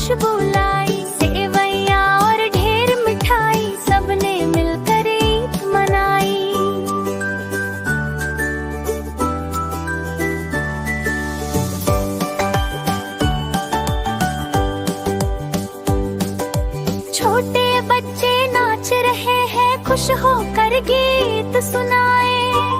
खुशबू लाई, सेवैया और ढेर मिठाई, सबने मिलकर ईद मनाई। छोटे बच्चे नाच रहे हैं, खुश होकर गीत सुनाए।